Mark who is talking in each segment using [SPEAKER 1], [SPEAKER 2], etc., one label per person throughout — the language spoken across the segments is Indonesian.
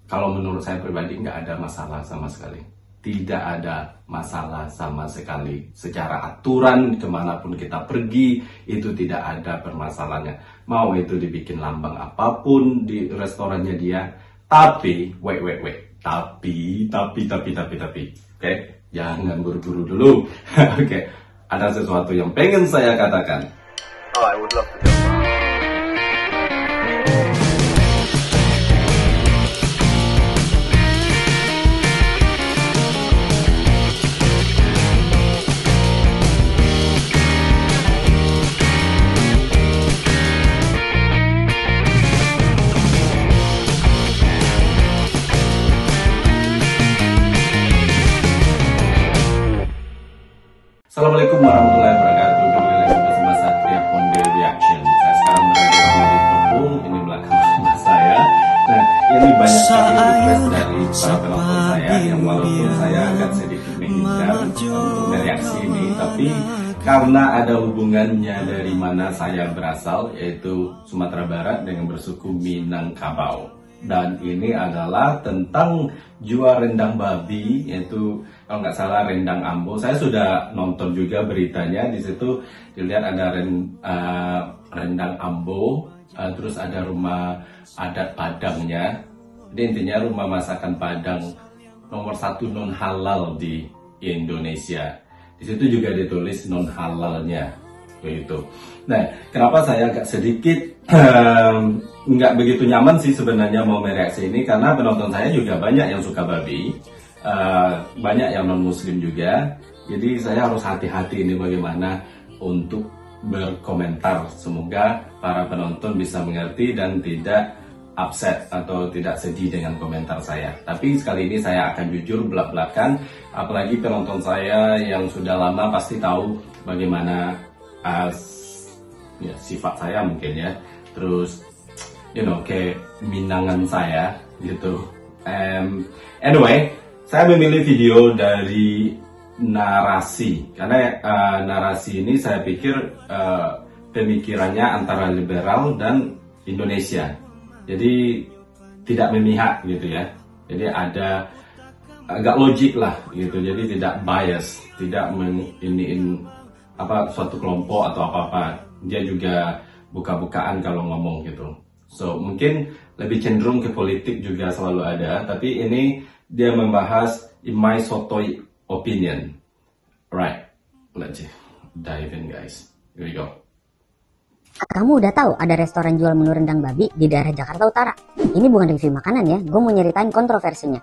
[SPEAKER 1] Kalau menurut saya pribadi nggak ada masalah sama sekali. Tidak ada masalah sama sekali. Secara aturan kemanapun kita pergi itu tidak ada permasalahannya. Mau itu dibikin lambang apapun di restorannya dia. Tapi, wait. Tapi. Oke, jangan buru-buru dulu. Oke, ada sesuatu yang pengen saya katakan.
[SPEAKER 2] Oh, I would love to hear.
[SPEAKER 1] Assalamualaikum warahmatullahi wabarakatuh. Kembali lagi bersama Satria Konde Reaction. Saya sekarang berada di Lampung. Ini belakang rumah saya. Nah, ini banyak sekali request dari para penonton saya yang walaupun saya agak sedikit menghindar untuk mereaksi ini, tapi karena ada hubungannya dari mana saya berasal, yaitu Sumatera Barat dengan bersuku Minangkabau. Dan ini adalah tentang jual rendang babi, yaitu kalau nggak salah rendang Ambo. Saya sudah nonton juga beritanya, di situ dilihat ada rendang Ambo, terus ada rumah adat Padangnya. Jadi intinya rumah masakan Padang nomor 1 non halal di Indonesia. Di situ juga ditulis non halalnya. Begitu. Nah, kenapa saya agak sedikit nggak begitu nyaman sih sebenarnya mau mereaksi ini, karena penonton saya juga banyak yang suka babi, banyak yang non muslim juga. Jadi saya harus hati-hati ini bagaimana untuk berkomentar. Semoga para penonton bisa mengerti dan tidak upset atau tidak sedih dengan komentar saya. Tapi sekali ini saya akan jujur belak-belakan, apalagi penonton saya yang sudah lama pasti tahu bagaimana ya, sifat saya mungkin ya, terus kayak minangan saya gitu. Anyway, saya memilih video dari narasi karena narasi ini saya pikir pemikirannya antara liberal dan Indonesia, jadi tidak memihak gitu ya, jadi ada agak logik lah gitu, jadi tidak bias, tidak menginiin suatu kelompok atau apa-apa. Dia juga buka-bukaan kalau ngomong gitu. So mungkin lebih cenderung ke politik juga selalu ada, tapi ini dia membahas in my sotoy opinion. Right, let's dive in guys. Here we go.
[SPEAKER 3] Kamu udah tahu ada restoran jual menu rendang babi di daerah Jakarta Utara? Ini bukan review makanan ya, gue mau nyeritain kontroversinya.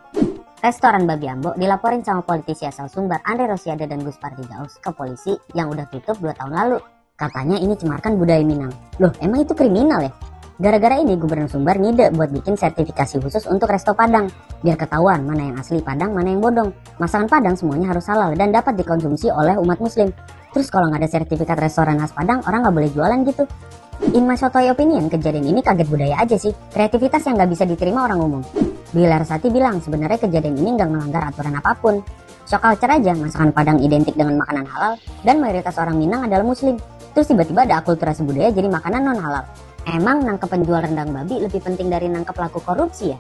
[SPEAKER 3] Restoran Babi Ambo dilaporin sama politisi asal Sumbar Andre Rosiade dan Gus Pardigaus ke polisi yang udah tutup 2 tahun lalu. Katanya ini cemarkan budaya Minang. Loh, emang itu kriminal ya? Gara-gara ini Gubernur Sumbar ngide buat bikin sertifikasi khusus untuk resto Padang, biar ketahuan mana yang asli Padang, mana yang bodong. Masakan Padang semuanya harus halal dan dapat dikonsumsi oleh umat muslim. Terus kalau nggak ada sertifikat restoran khas Padang, orang nggak boleh jualan gitu. In my sotoy opinion, kejadian ini kaget budaya aja sih. Kreativitas yang nggak bisa diterima orang umum. Billy Larasati bilang sebenarnya kejadian ini nggak melanggar aturan apapun. Shock culture aja, masakan Padang identik dengan makanan halal dan mayoritas orang Minang adalah muslim. Terus tiba-tiba ada akulturasi budaya jadi makanan non halal. Emang nangkep penjual rendang babi lebih penting dari nangkep pelaku korupsi ya?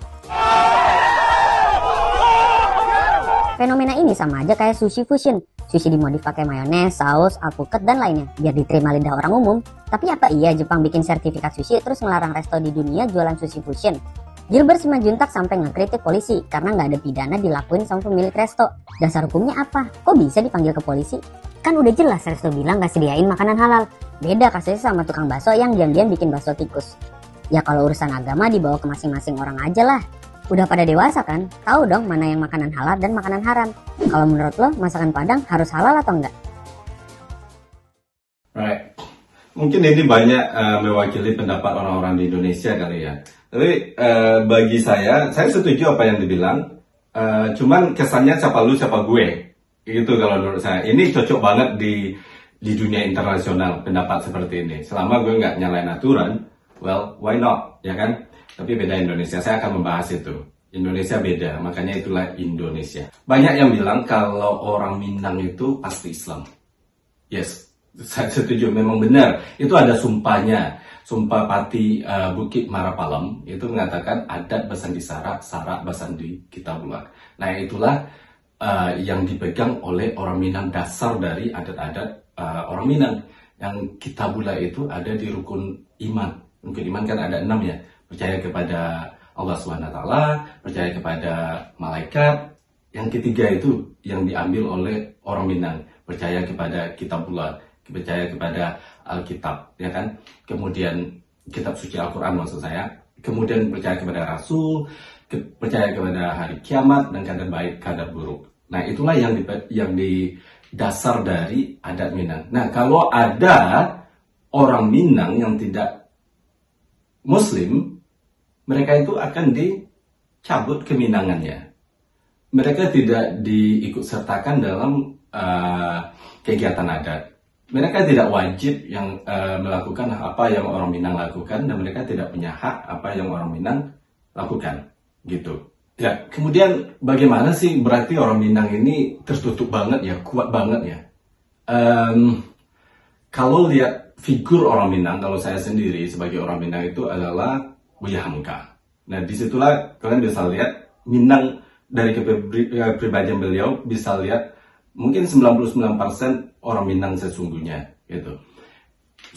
[SPEAKER 3] Fenomena ini sama aja kayak sushi fusion. Sushi dimodif pakai mayones, saus, alpukat, dan lainnya biar diterima lidah orang umum. Tapi apa iya Jepang bikin sertifikat sushi terus ngelarang resto di dunia jualan sushi fusion? Gilbert Simanjuntak sampai ngekritik polisi karena nggak ada pidana dilakuin sama pemilik resto. Dasar hukumnya apa? Kok bisa dipanggil ke polisi? Kan udah jelas resto bilang nggak sediain makanan halal. Beda kasusnya sama tukang bakso yang diam-diam bikin bakso tikus. Ya kalau urusan agama dibawa ke masing-masing orang aja lah. Udah pada dewasa kan? Tahu dong mana yang makanan halal dan makanan haram. Kalau menurut lo masakan Padang harus halal atau enggak?
[SPEAKER 1] Right. Mungkin ini banyak mewakili pendapat orang-orang di Indonesia kali ya. Tapi bagi saya setuju apa yang dibilang. Cuman kesannya siapa lu siapa gue. Itu kalau menurut saya. Ini cocok banget di dunia internasional pendapat seperti ini. Selama gue nggak nyalain aturan, well, why not, ya kan? Tapi beda Indonesia, saya akan membahas itu. Indonesia beda, makanya itulah Indonesia. Banyak yang bilang kalau orang Minang itu pasti Islam. Yes, saya setuju, memang benar. Itu ada sumpahnya. Sumpah Pati Bukit Marapalem itu mengatakan adat Basandi Sarak, Sarak Basandi Kitabullah. Nah itulah yang dipegang oleh orang Minang, dasar dari adat-adat orang Minang. Yang Kitabullah itu ada di rukun iman. Rukun iman kan ada 6 ya. Percaya kepada Allah SWT, percaya kepada malaikat. Yang ketiga itu yang diambil oleh orang Minang, percaya kepada Kitabullah, percaya kepada Alkitab, ya kan? Kemudian kitab suci Al-Quran maksud saya. Kemudian percaya kepada Rasul, percaya kepada hari kiamat dan kadar baik, kadar buruk. Nah itulah yang di dasar dari adat Minang. Nah kalau ada orang Minang yang tidak Muslim, mereka itu akan dicabut keminangannya. Mereka tidak diikutsertakan dalam kegiatan adat. Mereka tidak wajib yang melakukan apa yang orang Minang lakukan, dan mereka tidak punya hak apa yang orang Minang lakukan, gitu. Ya, kemudian bagaimana sih berarti orang Minang ini tertutup banget ya, kuat banget ya? Kalau lihat figur orang Minang, kalau saya sendiri sebagai orang Minang itu adalah Buya Hamka. Nah, disitulah kalian bisa lihat Minang dari kepribadian beliau, bisa lihat mungkin 99% orang Minang sesungguhnya gitu.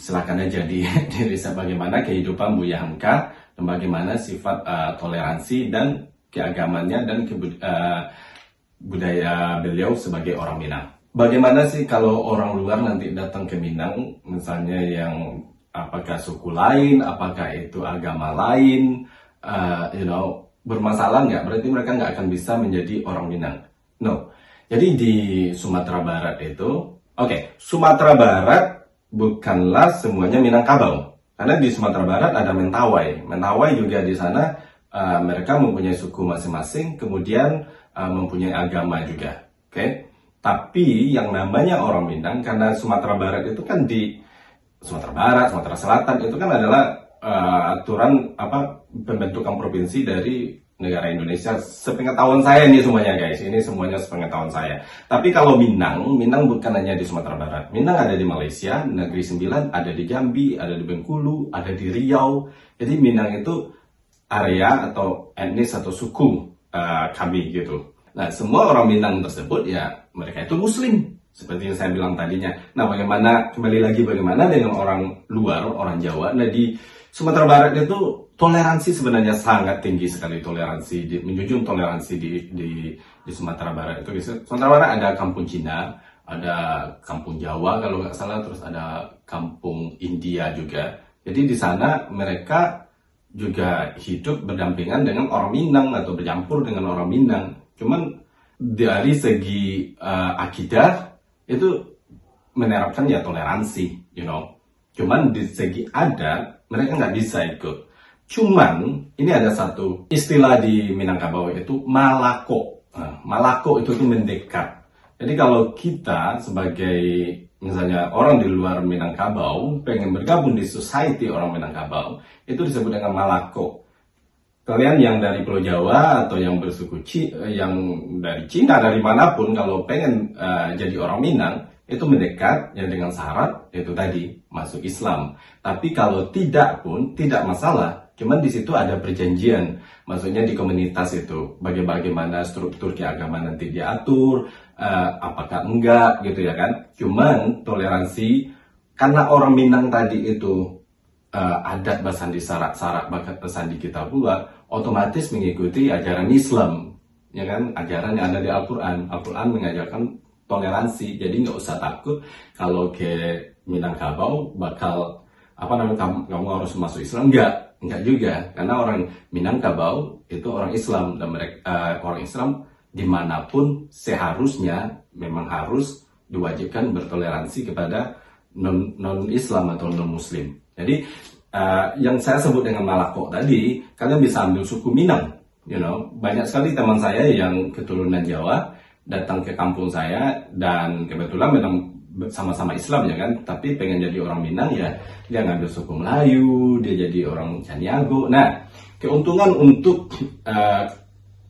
[SPEAKER 1] Silakan aja diriset bagaimana kehidupan Buya Hamka dan bagaimana sifat toleransi dan keagamannya dan budaya beliau sebagai orang Minang. Bagaimana sih kalau orang luar nanti datang ke Minang, misalnya yang apakah suku lain, apakah itu agama lain, bermasalah nggak? Berarti mereka nggak akan bisa menjadi orang Minang. No. Jadi di Sumatera Barat itu, Sumatera Barat bukanlah semuanya Minangkabau. Karena di Sumatera Barat ada Mentawai. Mentawai juga di sana mereka mempunyai suku masing-masing, kemudian mempunyai agama juga. Tapi yang namanya orang Minang, karena Sumatera Barat itu kan di Sumatera Barat, Sumatera Selatan itu kan adalah aturan pembentukan provinsi dari negara Indonesia. Sepengetahuan saya ini semuanya guys, ini semuanya sepengetahuan saya. Tapi kalau Minang bukan hanya di Sumatera Barat. Minang ada di Malaysia, Negeri Sembilan, ada di Jambi, ada di Bengkulu, ada di Riau. Jadi Minang itu area atau etnis atau suku kami gitu. Nah semua orang Minang tersebut ya mereka itu Muslim. Seperti yang saya bilang tadinya. Nah bagaimana dengan orang luar, orang Jawa. Nah di Sumatera Barat itu toleransi sebenarnya sangat tinggi sekali, menjunjung toleransi di Sumatera Barat itu. Di Sumatera Barat ada kampung Cina, ada kampung Jawa kalau nggak salah, terus ada kampung India juga. Jadi di sana mereka juga hidup berdampingan dengan orang Minang atau bercampur dengan orang Minang. Cuman dari segi akidah itu menerapkan ya toleransi, Cuman di segi adat mereka nggak bisa ikut. Cuman ini ada satu istilah di Minangkabau itu malako. Malako itu tuh mendekat. Jadi kalau kita sebagai misalnya orang di luar Minangkabau pengen bergabung di society orang Minangkabau, itu disebut dengan malako. Kalian yang dari Pulau Jawa atau yang bersuku yang dari Cina, dari manapun, kalau pengen jadi orang Minang, itu mendekat ya dengan syarat itu tadi masuk Islam. Tapi kalau tidak pun tidak masalah. Cuman di situ ada perjanjian, maksudnya di komunitas itu bagaimana struktur keagamaan nanti diatur, apakah enggak gitu ya kan. Cuman toleransi karena orang Minang tadi itu adat Basandi Sarak bakat Basandi Kitabullah, otomatis mengikuti ajaran Islam, ya kan, ajaran yang ada di Al-Quran. Al-Quran mengajarkan toleransi, jadi nggak usah takut kalau ke Minangkabau bakal kamu harus masuk Islam. Enggak juga, karena orang Minangkabau itu orang Islam, dan mereka orang Islam dimanapun seharusnya memang harus diwajibkan bertoleransi kepada non-Islam atau non-Muslim. Jadi yang saya sebut dengan malako tadi, kalian bisa ambil suku Minang, banyak sekali teman saya yang keturunan Jawa datang ke kampung saya, dan kebetulan memang sama-sama Islam ya kan, tapi pengen jadi orang Minang ya dia ngambil suku Melayu, dia jadi orang Caniago. Nah keuntungan untuk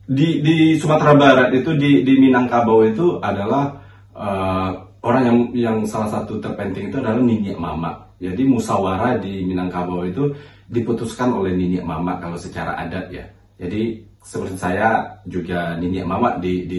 [SPEAKER 1] di Sumatera Barat itu di Minangkabau itu adalah orang yang salah satu terpenting itu adalah Niniak Mama. Jadi musyawarah di Minangkabau itu diputuskan oleh Niniak Mamak kalau secara adat ya. Jadi seperti saya juga Niniak Mamak di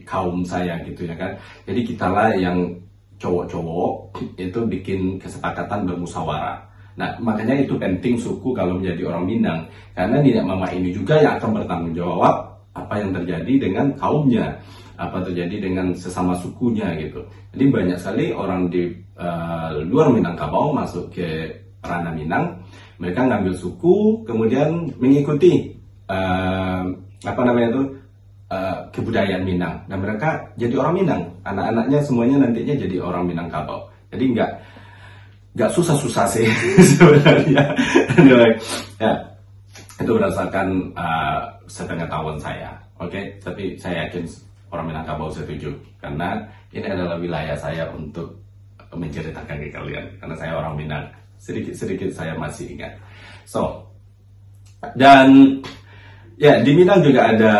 [SPEAKER 1] kaum saya gitu ya kan. Jadi kitalah yang cowok-cowok itu bikin kesepakatan bermusyawarah. Nah makanya itu penting suku kalau menjadi orang Minang, karena Niniak Mamak ini juga yang akan bertanggung jawab apa yang terjadi dengan kaumnya, apa terjadi dengan sesama sukunya gitu. Jadi banyak sekali orang di luar Minangkabau masuk ke ranah Minang, mereka ngambil suku kemudian mengikuti kebudayaan Minang, dan mereka jadi orang Minang, anak-anaknya semuanya nantinya jadi orang Minangkabau. Jadi nggak susah-susah sih sebenarnya. Anyway, ya itu berdasarkan sepengetahuan saya, oke? Tapi saya yakin orang Minangkabau setuju, karena ini adalah wilayah saya untuk menceritakan ke kalian, karena saya orang Minang, sedikit saya masih ingat. So, dan ya di Minang juga ada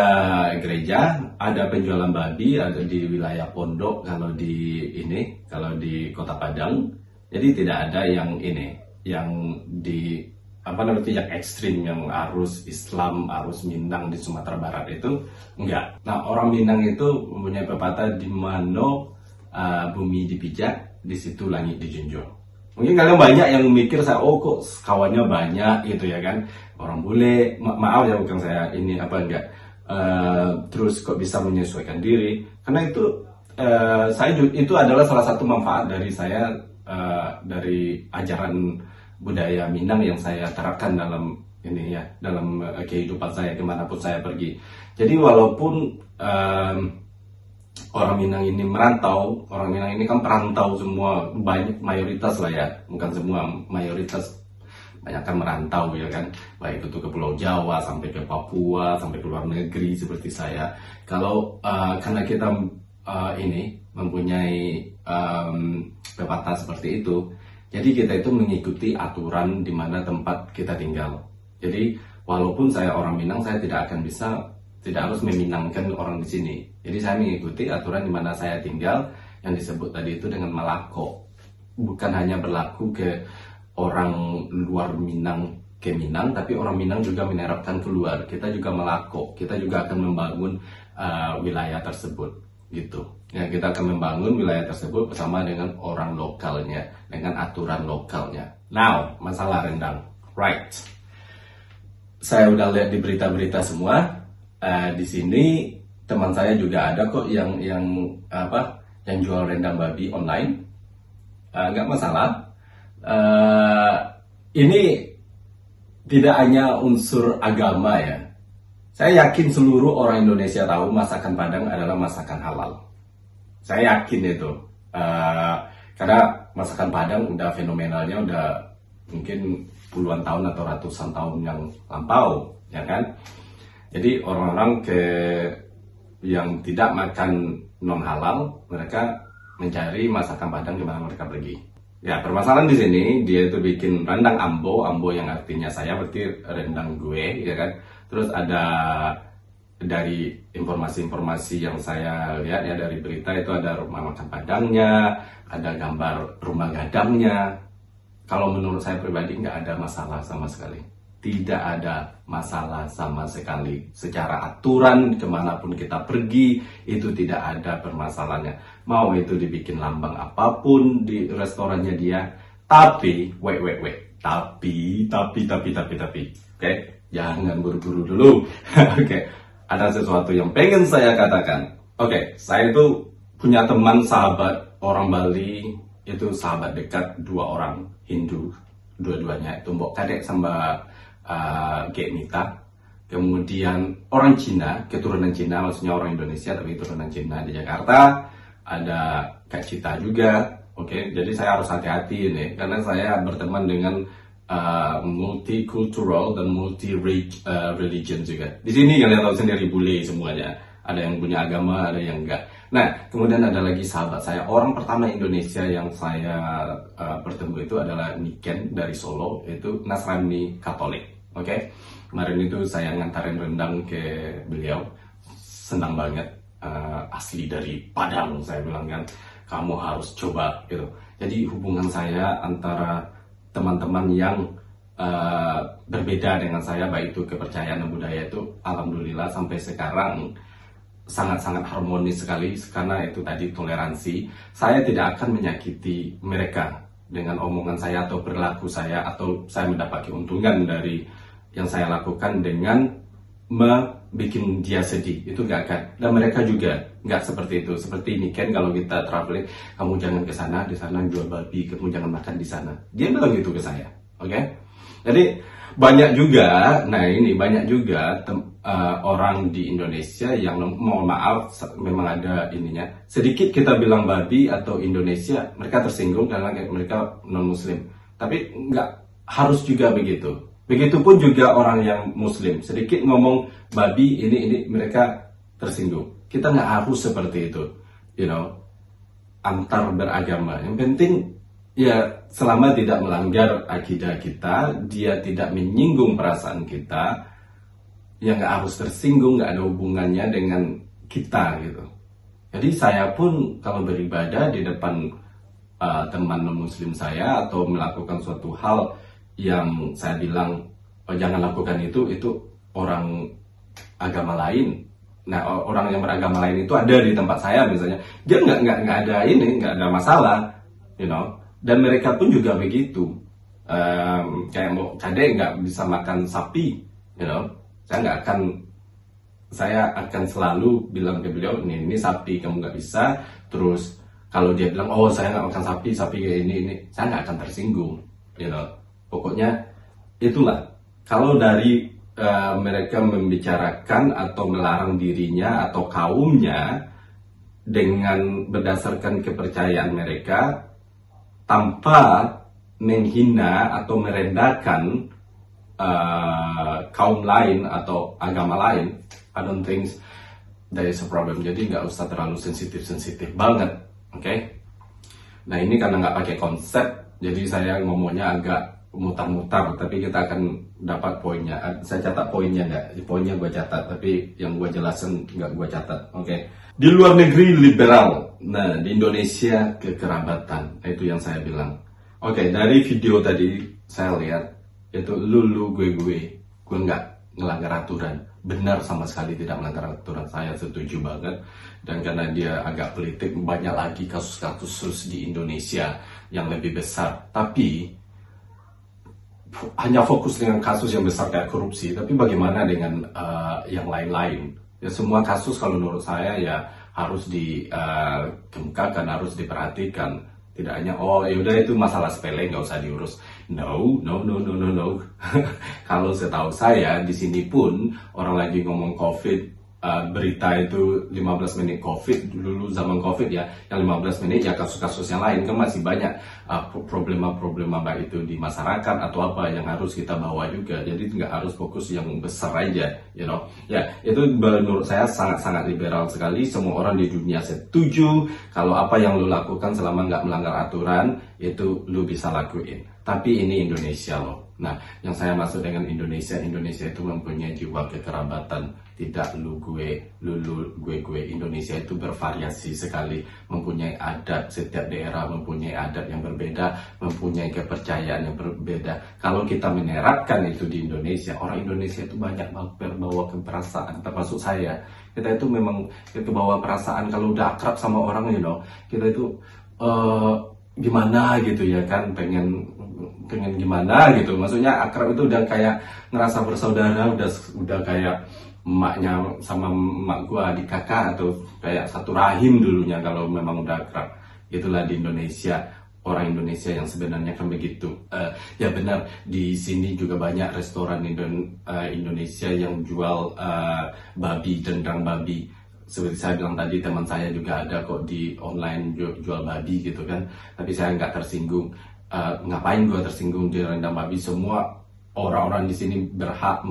[SPEAKER 1] gereja, ada penjualan babi, ada di wilayah Pondok kalau di Kota Padang. Jadi tidak ada yang yang ekstrim, yang arus Islam, arus Minang di Sumatera Barat itu enggak. Nah orang Minang itu mempunyai pepatah, di mana bumi dipijak, di situ langit dijunjung. Mungkin kalian banyak yang mikir saya, oh kok kawannya banyak gitu ya kan, orang bule, maaf ya bukan saya terus kok bisa menyesuaikan diri, karena itu itu adalah salah satu manfaat dari saya, dari ajaran budaya Minang yang saya terapkan dalam kehidupan saya kemanapun saya pergi. Jadi walaupun orang Minang ini merantau, orang Minang ini kan perantau semua, banyak, mayoritas lah ya, bukan semua, mayoritas banyak kan merantau ya kan, baik itu ke Pulau Jawa sampai ke Papua sampai ke luar negeri seperti saya. Kalau karena kita mempunyai pepatah seperti itu, jadi kita itu mengikuti aturan di mana tempat kita tinggal. Jadi walaupun saya orang Minang, saya tidak harus meminangkan orang di sini. Jadi saya mengikuti aturan di mana saya tinggal, yang disebut tadi itu dengan malako. Bukan hanya berlaku ke orang luar Minang ke Minang, tapi orang Minang juga menerapkan keluar. Kita juga malako, kita juga akan membangun wilayah tersebut gitu. Ya, kita akan membangun wilayah tersebut bersama dengan orang lokalnya, dengan aturan lokalnya. Now, masalah rendang, right? Saya udah lihat di berita-berita semua. Di sini teman saya juga ada kok yang jual rendang babi online. Nggak masalah. Ini tidak hanya unsur agama ya. Saya yakin seluruh orang Indonesia tahu masakan Padang adalah masakan halal. Saya yakin itu. Karena masakan Padang udah fenomenalnya udah mungkin puluhan tahun atau ratusan tahun yang lampau, ya kan? Jadi orang-orang yang tidak makan non halal, mereka mencari masakan Padang di mana mereka pergi. Ya, permasalahan di sini dia itu bikin rendang ambo yang artinya saya, berarti rendang gue, ya kan. Terus ada dari informasi-informasi yang saya lihat ya dari berita itu ada rumah makan Padangnya, ada gambar rumah gadangnya. Kalau menurut saya pribadi nggak ada masalah sama sekali. Tidak ada masalah sama sekali. Secara aturan kemanapun kita pergi itu tidak ada permasalahannya. Mau itu dibikin lambang apapun di restorannya dia. Tapi, Tapi. Oke, jangan buru-buru dulu. Oke, ada sesuatu yang pengen saya katakan. Oke, saya itu punya teman sahabat orang Bali, itu sahabat dekat, 2 orang Hindu, dua-duanya itu Mbok Kadek sama Gek Mita. Kemudian orang Cina, keturunan Cina, maksudnya orang Indonesia tapi keturunan Cina di Jakarta. Ada Kak Cita juga. Oke, jadi saya harus hati-hati nih, karena saya berteman dengan multicultural dan multi-religion juga. Di sini kalian tahu sendiri, bule semuanya. Ada yang punya agama, ada yang enggak. Nah, kemudian ada lagi sahabat saya, orang pertama Indonesia yang saya bertemu itu adalah Niken dari Solo, itu Nasrani Katolik. Oke, kemarin itu saya ngantarin rendang ke beliau, senang banget, asli dari Padang, saya bilang kan, kamu harus coba gitu. Jadi hubungan saya antara teman-teman yang berbeda dengan saya, baik itu kepercayaan dan budaya, itu alhamdulillah sampai sekarang sangat-sangat harmonis sekali, karena itu tadi toleransi. Saya tidak akan menyakiti mereka dengan omongan saya atau perilaku saya, atau saya mendapat keuntungan dari yang saya lakukan dengan bikin dia sedih, itu gak akan. Dan mereka juga nggak seperti itu. Seperti ini kan, kalau kita traveling, kamu jangan ke sana, di sana jual babi, kamu jangan makan di sana. Dia bilang gitu ke saya, oke? Jadi banyak juga, banyak juga orang di Indonesia yang, mohon maaf, memang ada ininya. Sedikit kita bilang babi atau Indonesia, mereka tersinggung karena mereka non-Muslim. Tapi nggak harus juga begitu. Begitupun juga orang yang Muslim, sedikit ngomong babi ini mereka tersinggung. Kita nggak harus seperti itu, antar beragama. Yang penting ya selama tidak melanggar akidah kita, dia tidak menyinggung perasaan kita, ya nggak harus tersinggung, nggak ada hubungannya dengan kita gitu. Jadi saya pun kalau beribadah di depan teman non-Muslim saya, atau melakukan suatu hal yang saya bilang jangan lakukan itu orang agama lain. Nah, orang yang beragama lain itu ada di tempat saya misalnya, dia nggak ada masalah, Dan mereka pun juga begitu. Kayak mau cadai nggak bisa makan sapi, saya akan selalu bilang ke beliau, ini sapi, kamu nggak bisa. Terus kalau dia bilang, oh saya nggak makan sapi kayak ini, saya nggak akan tersinggung, Pokoknya itulah. Kalau dari mereka membicarakan atau melarang dirinya atau kaumnya dengan berdasarkan kepercayaan mereka, tanpa menghina atau merendahkan kaum lain atau agama lain, I don't think there is a problem. Jadi nggak usah terlalu sensitif banget, oke? Nah ini karena nggak pakai konsep, jadi saya ngomongnya agak mutar-mutar, tapi kita akan dapat poinnya. Saya catat poinnya nggak? Poinnya gue catat, tapi yang gue jelasin nggak gue catat, oke? Di luar negeri liberal, nah di Indonesia kekerabatan, itu yang saya bilang. Oke, dari video tadi saya lihat itu lu gue nggak ngelanggar aturan, benar sama sekali tidak melanggar aturan, saya setuju banget. Dan karena dia agak politik, banyak lagi kasus-kasus di Indonesia yang lebih besar, tapi hanya fokus dengan kasus yang besar kayak korupsi, tapi bagaimana dengan yang lain-lain? Ya semua kasus kalau menurut saya ya harus dikemukakan, harus diperhatikan. Tidak hanya yaudah itu masalah sepele nggak usah diurus. No. Kalau setahu saya di sini pun orang lagi ngomong COVID, berita itu 15 menit COVID, dulu zaman COVID ya, yang 15 menit ya kasus-kasus yang lain kan masih banyak problema-problema baik itu di masyarakat atau apa yang harus kita bawa juga. Jadi nggak harus fokus yang besar aja, Ya, itu menurut saya sangat-sangat liberal sekali. Semua orang di dunia setuju kalau apa yang lu lakukan selama nggak melanggar aturan itu lu bisa lakuin. Tapi ini Indonesia loh. Nah, yang saya maksud dengan Indonesia itu mempunyai jiwa kekerabatan. Tidak lu gue. Indonesia itu bervariasi sekali, mempunyai adat. Setiap daerah mempunyai adat yang berbeda, mempunyai kepercayaan yang berbeda. Kalau kita menerapkan itu di Indonesia, orang Indonesia itu banyak berbawa keperasaan, termasuk saya. Kita itu memang kebawa perasaan. Kalau udah akrab sama orang, kita itu gimana gitu ya kan, pengen gimana gitu, maksudnya akrab itu udah kayak ngerasa bersaudara, udah kayak emaknya sama emak gua, adik kakak, atau kayak satu rahim dulunya kalau memang udah akrab. Itulah di Indonesia, orang Indonesia yang sebenarnya kan begitu. Ya benar, di sini juga banyak restoran Indonesia yang jual babi, dendang babi. Seperti saya bilang tadi, teman saya juga ada kok di online jual babi gitu kan. Tapi saya nggak tersinggung. Ngapain gue tersinggung di rendang babi? Semua orang-orang di sini berhak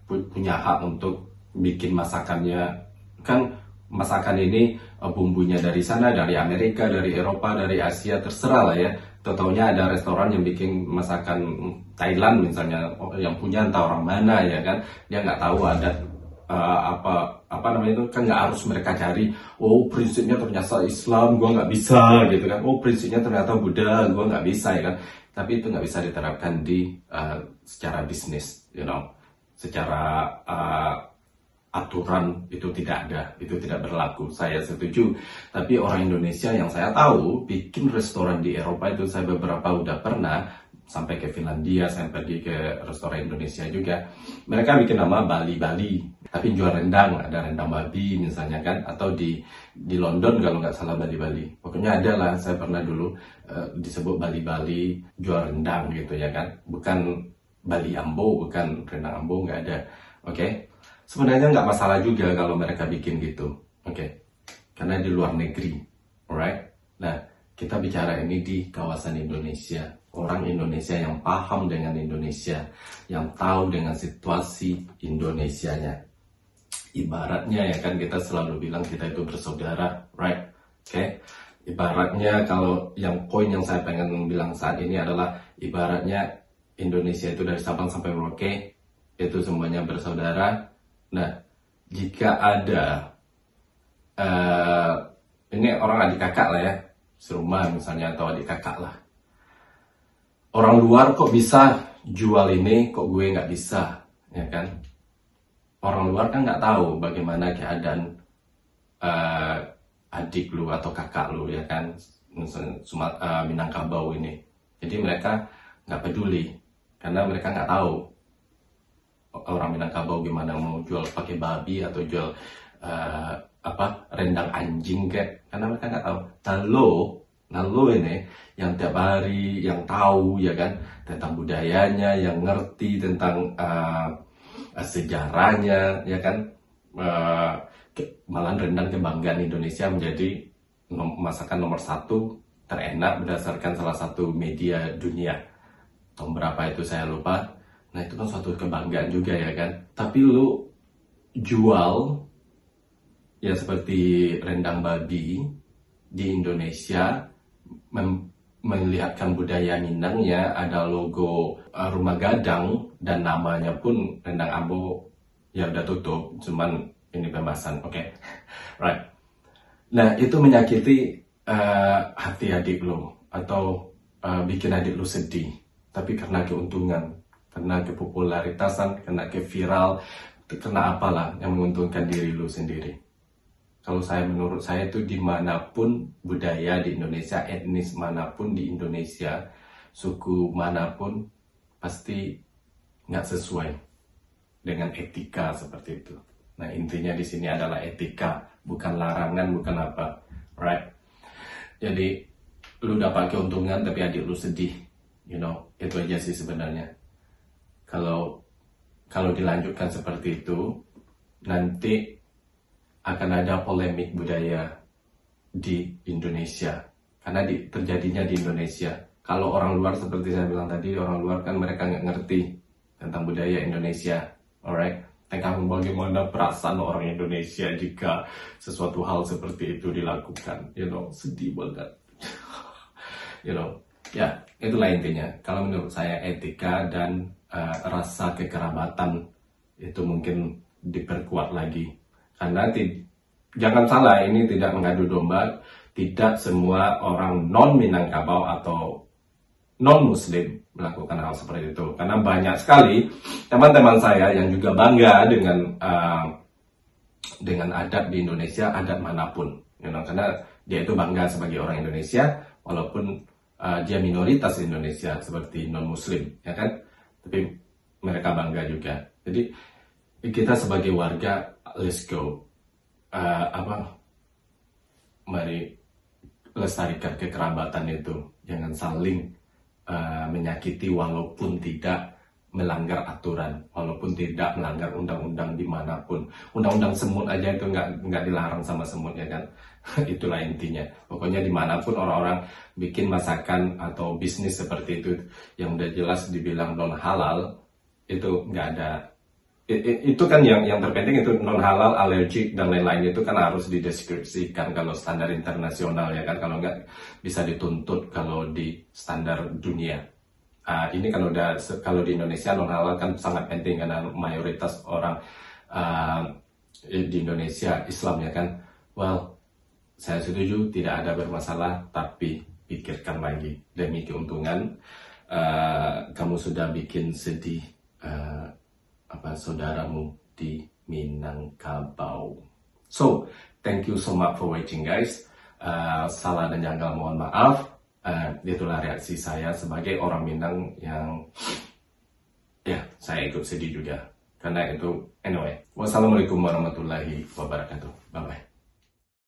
[SPEAKER 1] punya hak untuk bikin masakannya. Kan masakan ini bumbunya dari sana, dari Amerika, dari Eropa, dari Asia, terserah lah ya. Taunya ada restoran yang bikin masakan Thailand misalnya, yang punya entah orang mana ya kan. Dia nggak tahu adat apa namanya itu kan nggak harus mereka cari, oh prinsipnya ternyata Islam gue nggak bisa gitu kan, oh prinsipnya ternyata Buddha gue nggak bisa ya kan. Tapi itu nggak bisa diterapkan di secara bisnis, secara aturan itu tidak ada, itu tidak berlaku. Saya setuju. Tapi orang Indonesia yang saya tahu bikin restoran di Eropa itu, saya beberapa udah pernah sampai ke Finlandia, saya pergi ke restoran Indonesia juga. Mereka bikin nama Bali, tapi jual rendang, ada rendang babi misalnya kan, atau di London kalau nggak salah Bali. Pokoknya ada lah, saya pernah dulu disebut Bali jual rendang gitu ya kan, bukan Bali Ambo, bukan rendang Ambo, nggak ada. Oke. Sebenarnya nggak masalah juga kalau mereka bikin gitu, karena di luar negeri, alright. Nah, kita bicara ini di kawasan Indonesia, orang Indonesia yang paham dengan Indonesia, yang tahu dengan situasi Indonesianya. Ibaratnya ya kan, kita selalu bilang kita itu bersaudara, right? Ibaratnya kalau yang poin yang saya pengen bilang saat ini adalah ibaratnya Indonesia itu dari Sabang sampai Merauke itu semuanya bersaudara. Nah, jika ada ini orang adik kakak lah ya, serumah misalnya, atau adik kakak lah, orang luar kok bisa jual ini, kok gue nggak bisa, ya kan? Orang luar kan nggak tahu bagaimana keadaan adik lu atau kakak lu, ya kan, Minangkabau ini. Jadi mereka nggak peduli karena mereka nggak tahu orang Minangkabau gimana mau jual pakai babi atau jual rendang anjing kayak, karena mereka nggak tahu. Nah lo ini yang tiap hari yang tahu ya kan tentang budayanya, yang ngerti tentang sejarahnya ya kan, malah rendang kebanggaan Indonesia menjadi masakan nomor 1 terenak berdasarkan salah satu media dunia. Tahun berapa itu saya lupa. Nah itu kan suatu kebanggaan juga ya kan. Tapi lu jual ya seperti rendang babi di Indonesia, melihatkan budaya Minangnya, ada logo rumah gadang dan namanya pun rendang Ambo ya udah tutup, cuman ini pembahasan, right. Nah itu menyakiti hati adik lu atau bikin adik lu sedih, tapi karena keuntungan, karena kepopularitasan, karena viral, karena apalah yang menguntungkan diri lu sendiri. Kalau menurut saya itu dimanapun budaya di Indonesia, etnis manapun di Indonesia, suku manapun, pasti nggak sesuai dengan etika seperti itu. Nah intinya di sini adalah etika, bukan larangan, bukan apa, right? Jadi lu dapat keuntungan tapi adik lu sedih, itu aja sih sebenarnya. Kalau dilanjutkan seperti itu, nanti akan ada polemik budaya di Indonesia, karena terjadinya di Indonesia. Kalau orang luar seperti saya bilang tadi, orang luar kan mereka nggak ngerti tentang budaya Indonesia, alright? Tentang bagaimana perasaan orang Indonesia jika sesuatu hal seperti itu dilakukan, sedih banget, ya itulah intinya. Kalau menurut saya etika dan rasa kekerabatan itu mungkin diperkuat lagi. Karena jangan salah, ini tidak mengadu domba, tidak semua orang non-Minangkabau atau non-Muslim melakukan hal seperti itu. Karena banyak sekali teman-teman saya yang juga bangga dengan adat di Indonesia, adat manapun. Karena dia itu bangga sebagai orang Indonesia, walaupun dia minoritas di Indonesia seperti non-Muslim, ya kan? Tapi mereka bangga juga. Jadi kita sebagai warga, let's go, mari lestarikan kekerabatan itu, jangan saling menyakiti walaupun tidak melanggar aturan, walaupun tidak melanggar undang-undang dimanapun. Undang-undang semut aja itu nggak dilarang sama semut, ya kan? Itulah intinya. Pokoknya dimanapun orang-orang bikin masakan atau bisnis seperti itu yang udah jelas dibilang non halal, itu nggak ada. Itu kan yang terpenting itu non halal, alergik dan lain-lain, itu kan harus dideskripsikan kalau standar internasional, ya kan? Kalau nggak bisa dituntut kalau di standar dunia. Ini kan kalau di Indonesia non halal kan sangat penting karena mayoritas orang di Indonesia Islam ya kan. Well, saya setuju tidak ada bermasalah, tapi pikirkan lagi demi keuntungan. Kamu sudah bikin sedih saudaramu di Minangkabau. So, thank you so much for watching guys. Salah dan janggal mohon maaf. Itulah reaksi saya sebagai orang Minang yang saya ikut sedih juga karena itu. Anyway, wassalamualaikum warahmatullahi wabarakatuh. Bye bye.